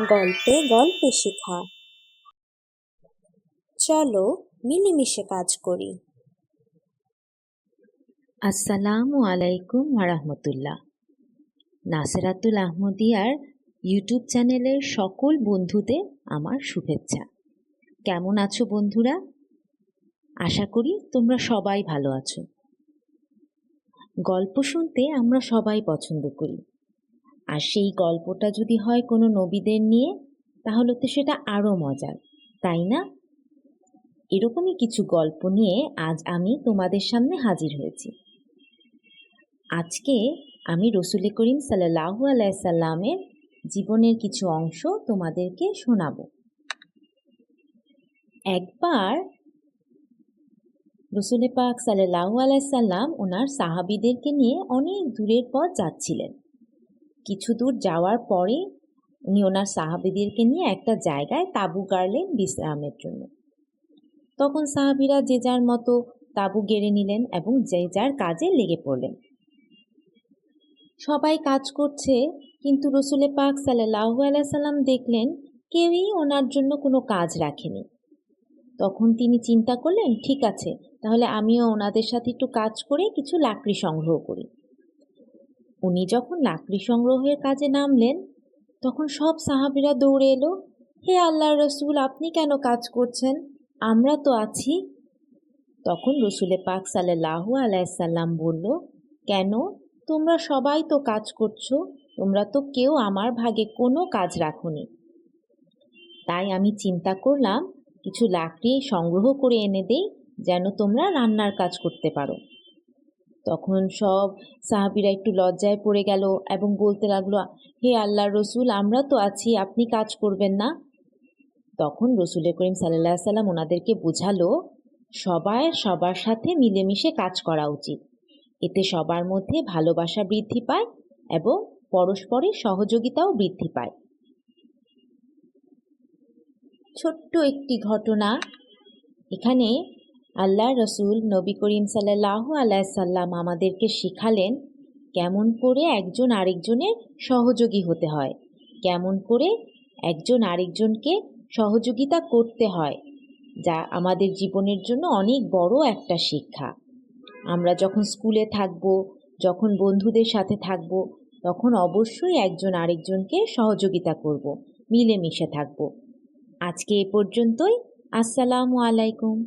গল্পে গল্পে শেখা। চলো মিলেমিশে কাজ করি। আসসালামু আলাইকুম ওয়ারাহমতুল্লাহ। নাসরাতুল আহমদিয়ার ইউটিউব চ্যানেলের সকল বন্ধুদের আমার শুভেচ্ছা। কেমন আছো বন্ধুরা? আশা করি তোমরা সবাই ভালো আছো। গল্প শুনতে আমরা সবাই পছন্দ করি, আর সেই গল্পটা যদি হয় কোনো নবীদের নিয়ে, তাহলে তো সেটা আরও মজার, তাই না? এরকমই কিছু গল্প নিয়ে আজ আমি তোমাদের সামনে হাজির হয়েছি। আজকে আমি রসুল করিম সাল্লাল্লাহু আলাইহি সাল্লামের জীবনের কিছু অংশ তোমাদেরকে শোনাবো। একবার রসুল পাক সাল্লাল্লাহু আলাইহি সাল্লাম ওনার সাহাবীদেরকে নিয়ে অনেক দূরের পথ যাচ্ছিলেন। কিছু দূর যাওয়ার পরে উনি ওনার সাহাবীদেরকে নিয়ে একটা জায়গায় তাঁবু গাড়লেন বিশ্রামের জন্য। তখন সাহাবীরা যে যার মতো তাঁবু গেড়ে নিলেন এবং যে যার কাজে লেগে পড়লেন। সবাই কাজ করছে, কিন্তু রসুল পাক সাল্লাল্লাহু আলাইহি সাল্লাম দেখলেন কেউই ওনার জন্য কোনো কাজ রাখেনি। তখন তিনি চিন্তা করলেন, ঠিক আছে, তাহলে আমিও ওনাদের সাথে একটু কাজ করে কিছু লাকড়ি সংগ্রহ করি। উনি যখন লাকড়ি সংগ্রহের কাজে নামলেন, তখন সব সাহাবীরা দৌড়ে এলো, হে আল্লাহর রসুল, আপনি কেন কাজ করছেন? আমরা তো আছি। তখন রসুল পাক সাল্লাল্লাহু আলাইহি সাল্লাম বলল, কেন? তোমরা সবাই তো কাজ করছো, তোমরা তো কেউ আমার ভাগে কোনো কাজ রাখোনি। তাই আমি চিন্তা করলাম কিছু লাকড়ি সংগ্রহ করে এনে দেই, যেন তোমরা রান্নার কাজ করতে পারো। তখন সব সাহাবীরা একটু লজ্জায় পড়ে গেল এবং বলতে লাগলো, হে আল্লাহর রসুল, আমরা তো আছি, আপনি কাজ করবেন না? তখন রসুল করিম সাল্লাল্লাহু আলাইহি সাল্লাম ওনাদেরকে বোঝালো, সবার সাথে মিলেমিশে কাজ করা উচিত। এতে সবার মধ্যে ভালোবাসা বৃদ্ধি পায় এবং পরস্পরের সহযোগিতাও বৃদ্ধি পায়। ছোট্ট একটি ঘটনা। এখানে আল্লাহর রসুল নবী করিম সাল্লাল্লাহু আলাইহি সাল্লাম আমাদেরকে শেখালেন কেমন করে একজন আরেকজনের সহযোগী হতে হয়, কেমন করে একজন আরেকজনকে সহযোগিতা করতে হয়, যা আমাদের জীবনের জন্য অনেক বড় একটা শিক্ষা। আমরা যখন স্কুলে থাকব, যখন বন্ধুদের সাথে থাকব, তখন অবশ্যই একজন আরেকজনকে সহযোগিতা করব, মিলেমিশে থাকব। আজকে এ পর্যন্তই। আসসালামু আলাইকুম।